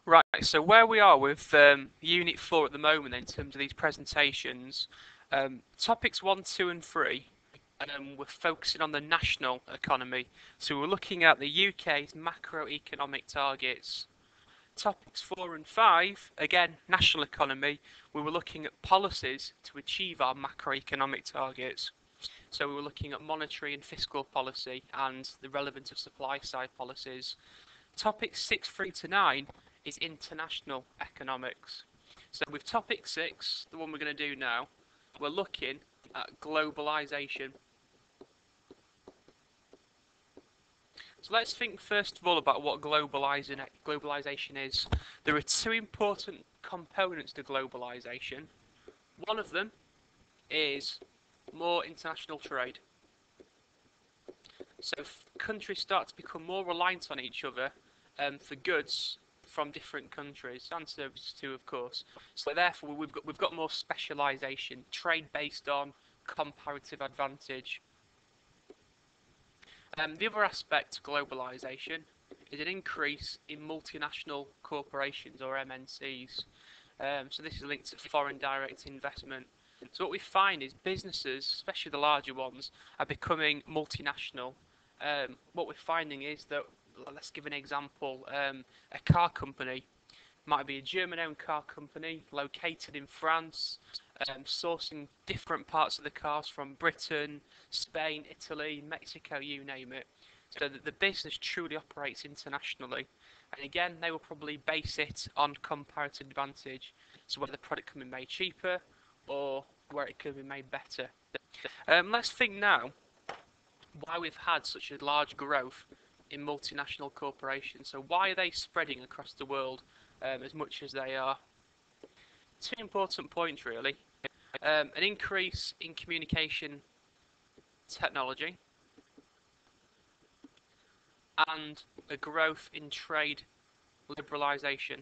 Right, so where we are with Unit 4 at the moment in terms of these presentations, topics 1, 2 and 3, we're focusing on the national economy. So we're looking at the UK's macroeconomic targets. Topics 4 and 5, again, national economy, we were looking at policies to achieve our macroeconomic targets. So we were looking at monetary and fiscal policy and the relevance of supply side policies. Topics 6 through to 9 is international economics. So with topic 6, the one we're going to do now, we're looking at globalisation. So let's think first of all about what globalisation is. There are two important components to globalisation. One of them is more international trade. So countries start to become more reliant on each other for goods from different countries and services too, of course. So therefore, we've got more specialisation, trade based on comparative advantage. The other aspect of globalisation is an increase in multinational corporations or MNCs. So this is linked to foreign direct investment. So what we find is businesses, especially the larger ones, are becoming multinational. What we're finding is that, let's give an example, a car company might be a German-owned car company located in France, sourcing different parts of the cars from Britain, Spain, Italy, Mexico, you name it. So that the business truly operates internationally. And again, they will probably base it on comparative advantage. So whether the product can be made cheaper or where it could be made better. Let's think now why we've had such a large growth in multinational corporations. So why are they spreading across the world as much as they are? Two important points really. An increase in communication technology and a growth in trade liberalisation.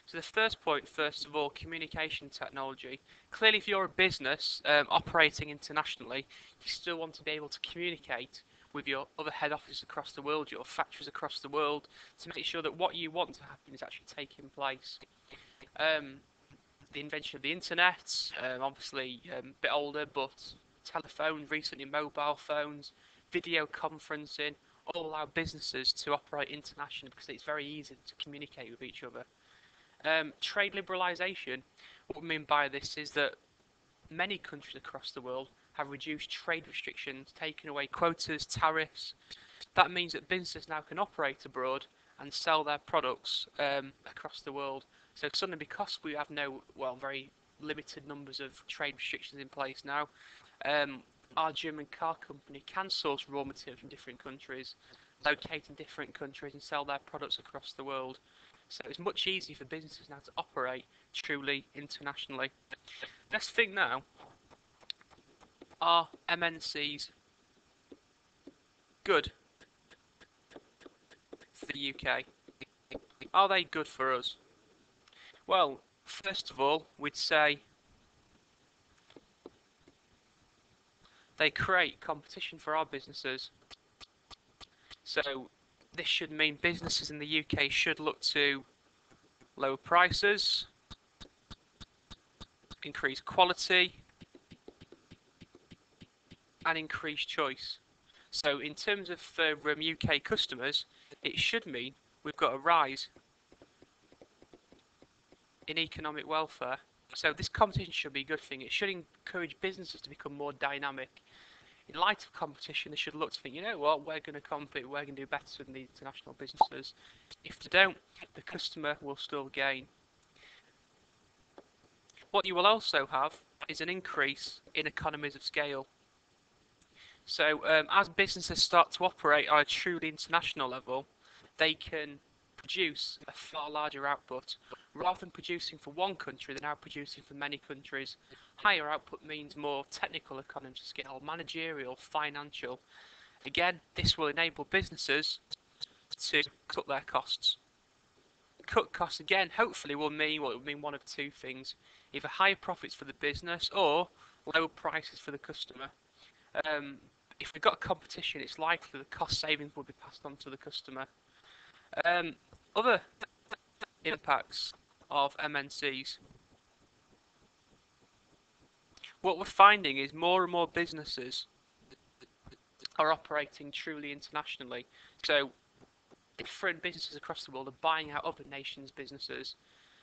So the first point, first of all, communication technology. Clearly, if you're a business operating internationally, you still want to be able to communicate with your other head office across the world, your factories across the world, to make sure that what you want to happen is actually taking place. The invention of the internet, obviously a bit older, but telephone, recently mobile phones, video conferencing, all allow businesses to operate internationally because it's very easy to communicate with each other. Trade liberalisation, what we mean by this is that many countries across the world have reduced trade restrictions, taken away quotas, tariffs. That means that businesses now can operate abroad and sell their products across the world. So suddenly, because we have very limited numbers of trade restrictions in place now, our German car company can source raw materials from different countries, locate in different countries and sell their products across the world. So it's much easier for businesses now to operate truly internationally. Let's think now, are MNCs good for the UK? Are they good for us? Well, first of all, we'd say they create competition for our businesses. So this should mean businesses in the UK should look to lower prices, increase quality, and increase choice. So in terms of UK customers, it should mean we've got a rise in economic welfare. So this competition should be a good thing. It should encourage businesses to become more dynamic. In light of competition, they should look to think, you know what, we're going to compete, we're going to do better than the international businesses. If they don't, the customer will still gain. What you will also have is an increase in economies of scale. So as businesses start to operate on a truly international level, they can produce a far larger output. Rather than producing for one country, they're now producing for many countries. Higher output means more technical economies of scale, managerial, financial. Again, this will enable businesses to cut their costs. Cut costs again, hopefully, will mean one of two things: either higher profits for the business or lower prices for the customer. If we've got competition, it's likely the cost savings will be passed on to the customer. Um, Other impacts of MNCs. What we're finding is more and more businesses are operating truly internationally. So different businesses across the world are buying out other nations' businesses.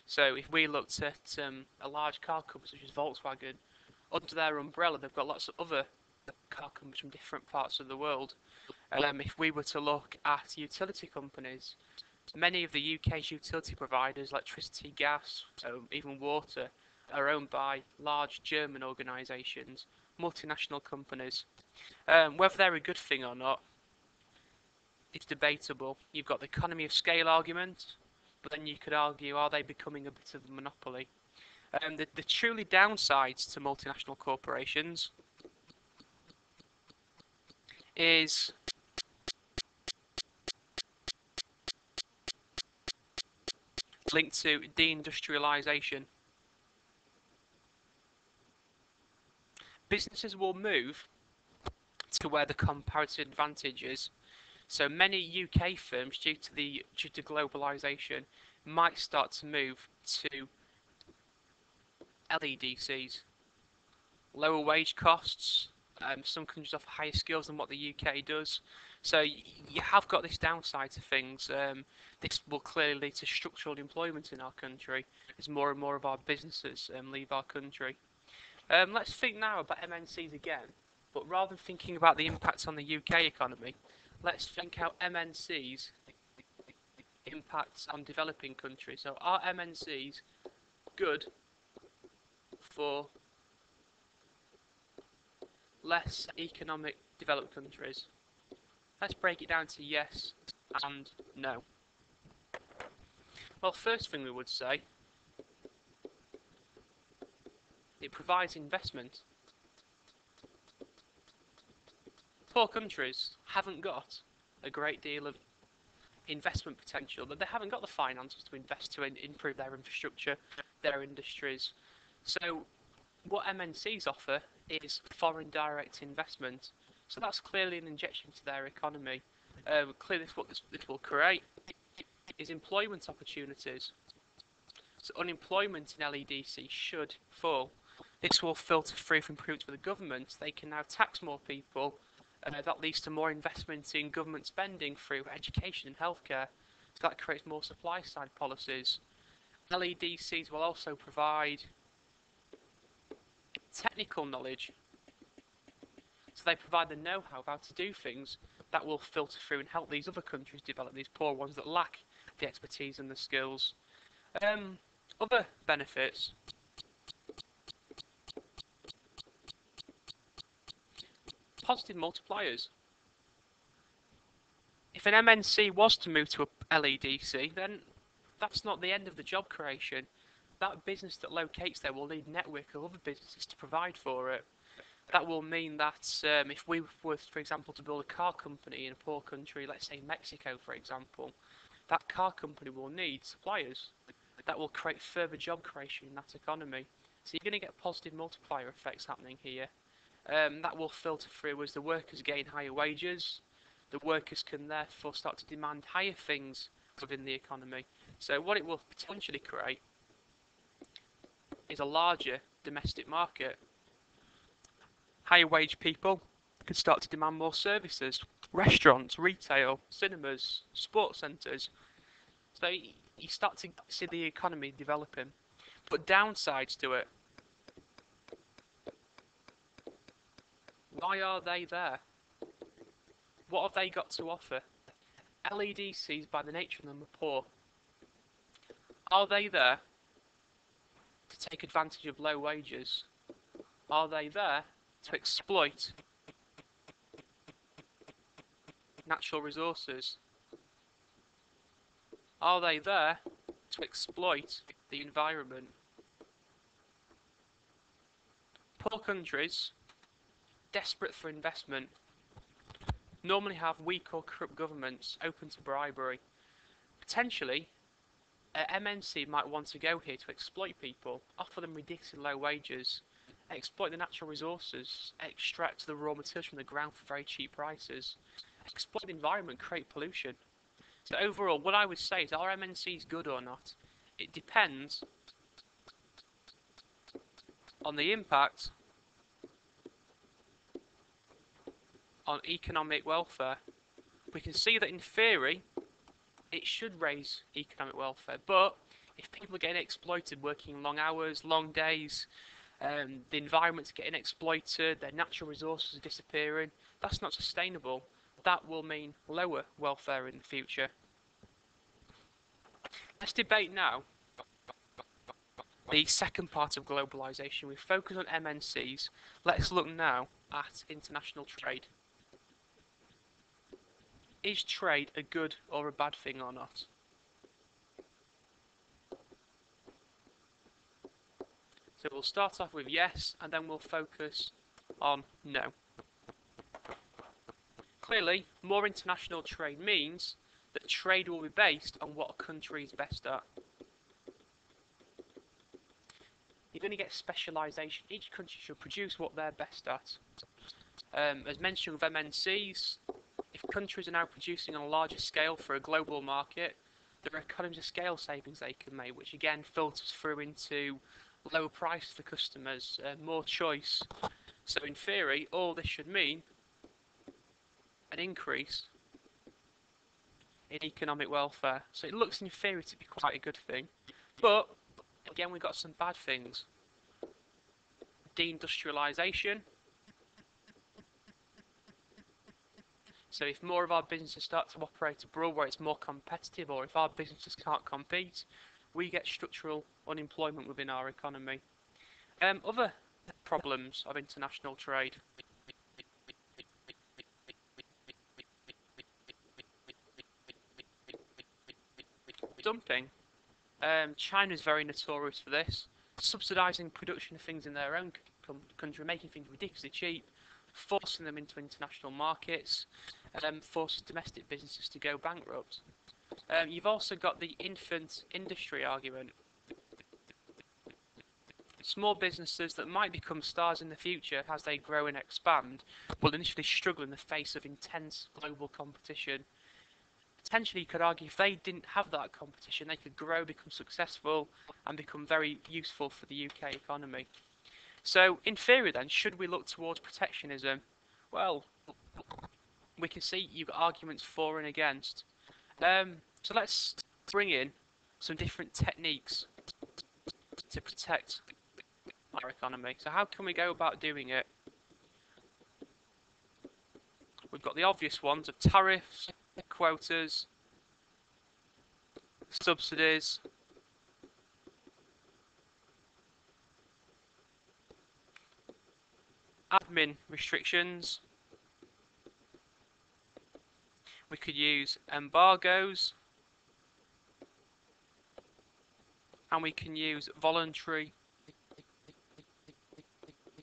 So if we looked at a large car company such as Volkswagen, under their umbrella they've got lots of other car companies from different parts of the world. If we were to look at utility companies, many of the UK's utility providers, electricity, gas, even water, are owned by large German organisations, multinational companies. Whether they're a good thing or not, it's debatable. You've got the economy of scale argument, but then you could argue, are they becoming a bit of a monopoly? The truly downsides to multinational corporations is linked to deindustrialization. Businesses will move to where the comparative advantage is. So many UK firms, due to globalisation, might start to move to LEDCs, lower wage costs. Some countries offer higher skills than what the UK does. So you have got this downside to things. This will clearly lead to structural employment in our country as more and more of our businesses leave our country. Let's think now about MNCs again, but rather than thinking about the impacts on the UK economy, let's think how MNCs impacts on developing countries. So are MNCs good for less economic developed countries? Let's break it down to yes and no. Well, first thing we would say, it provides investment. Poor countries haven't got a great deal of investment potential, but they haven't got the finances to invest to improve their infrastructure, their industries. So what MNCs offer is foreign direct investment. So that's clearly an injection to their economy. Clearly what this will create is employment opportunities. So unemployment in LEDC should fall. This will filter through from improvements for the government. They can now tax more people. That leads to more investment in government spending through education and healthcare. So that creates more supply side policies. LEDCs will also provide technical knowledge. So they provide the know-how of how to do things that will filter through and help these other countries develop, these poor ones that lack the expertise and the skills. Other benefits. Positive multipliers. If an MNC was to move to a LEDC, then that's not the end of the job creation. That business that locates there will need a network of other businesses to provide for it. That will mean that if we were, for example, to build a car company in a poor country, let's say Mexico, for example, that car company will need suppliers. That will create further job creation in that economy. So you're going to get positive multiplier effects happening here. That will filter through as the workers gain higher wages. The workers can therefore start to demand higher things within the economy. So what it will potentially create is a larger domestic market. Higher wage people can start to demand more services. Restaurants, retail, cinemas, sports centres. So you start to see the economy developing. But downsides to it. Why are they there? What have they got to offer? LEDCs, by the nature of them, are poor. Are they there to take advantage of low wages? Are they there to exploit natural resources? Are they there to exploit the environment? Poor countries, desperate for investment, normally have weak or corrupt governments open to bribery. Potentially, MNC might want to go here to exploit people, offer them ridiculously low wages, exploit the natural resources, extract the raw materials from the ground for very cheap prices, exploit the environment, create pollution. So overall, what I would say is, are MNCs good or not? It depends on the impact on economic welfare. We can see that in theory, it should raise economic welfare, but if people are getting exploited, working long hours, long days, the environment's getting exploited, their natural resources are disappearing, that's not sustainable. That will mean lower welfare in the future. Let's debate now the second part of globalisation. We focus on MNCs. Let's look now at international trade. Is trade a good or a bad thing or not? So we'll start off with yes, and then we'll focus on no. Clearly, more international trade means that trade will be based on what a country is best at. You're going to get specialisation. Each country should produce what they're best at. As mentioned with MNCs, if countries are now producing on a larger scale for a global market, there are economies of scale savings they can make, which again filters through into lower price for customers, more choice. So in theory, all this should mean an increase in economic welfare. So it looks in theory to be quite a good thing. But again, we've got some bad things. Deindustrialisation. So if more of our businesses start to operate abroad where it's more competitive, or if our businesses can't compete, we get structural unemployment within our economy. Other problems of international trade. Dumping. China is very notorious for this, subsidising production of things in their own country, making things ridiculously cheap, forcing them into international markets, forces domestic businesses to go bankrupt. You've also got the infant industry argument. Small businesses that might become stars in the future as they grow and expand will initially struggle in the face of intense global competition. Potentially, you could argue if they didn't have that competition, they could grow, become successful, and become very useful for the UK economy. So, in theory then, should we look towards protectionism? Well, we can see you've got arguments for and against. So let's bring in some different techniques to protect our economy. So how can we go about doing it? We've got the obvious ones of tariffs, quotas, subsidies, admin restrictions. We could use embargoes, and we can use voluntary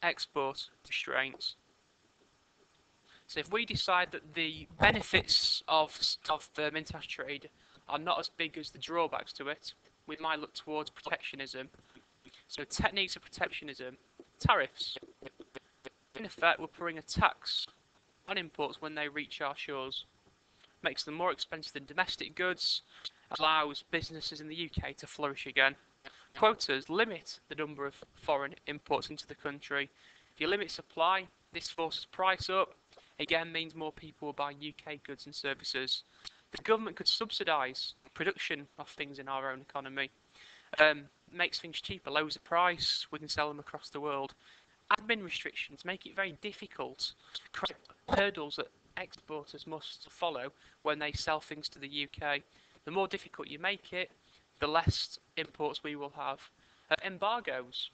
export restraints. So if we decide that the benefits of international trade are not as big as the drawbacks to it, we might look towards protectionism. So techniques of protectionism, tariffs. In effect, we're putting a tax on imports when they reach our shores. Makes them more expensive than domestic goods, allows businesses in the UK to flourish again. Quotas limit the number of foreign imports into the country. If you limit supply, this forces price up, again means more people will buy UK goods and services. The government could subsidise production of things in our own economy. Makes things cheaper, lowers the price, we can sell them across the world. Admin restrictions make it very difficult, hurdles that exporters must follow when they sell things to the UK. The more difficult you make it, the less imports we will have. Embargoes.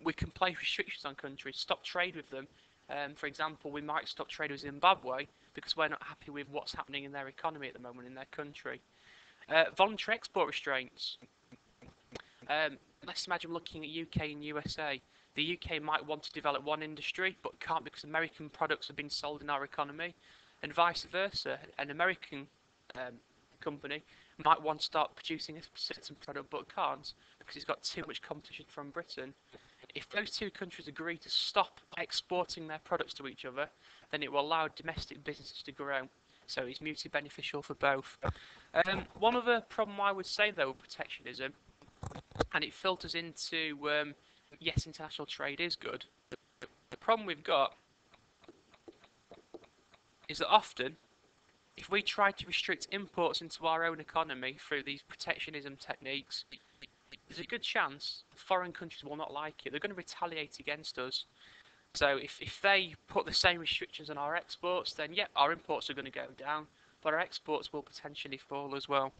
We can place restrictions on countries, stop trade with them. For example, we might stop trade with Zimbabwe because we're not happy with what's happening in their economy at the moment in their country. Voluntary export restraints. Let's imagine looking at UK and USA. The UK might want to develop one industry but can't because American products have been sold in our economy, and vice versa. An American company might want to start producing a certain product but can't because it's got too much competition from Britain. If those two countries agree to stop exporting their products to each other, then it will allow domestic businesses to grow. So it's mutually beneficial for both. One other problem I would say though with protectionism, and it filters into yes, international trade is good. The problem we've got is that often, if we try to restrict imports into our own economy through these protectionism techniques, there's a good chance foreign countries will not like it. They're going to retaliate against us. So if they put the same restrictions on our exports, then yeah, our imports are going to go down, but our exports will potentially fall as well.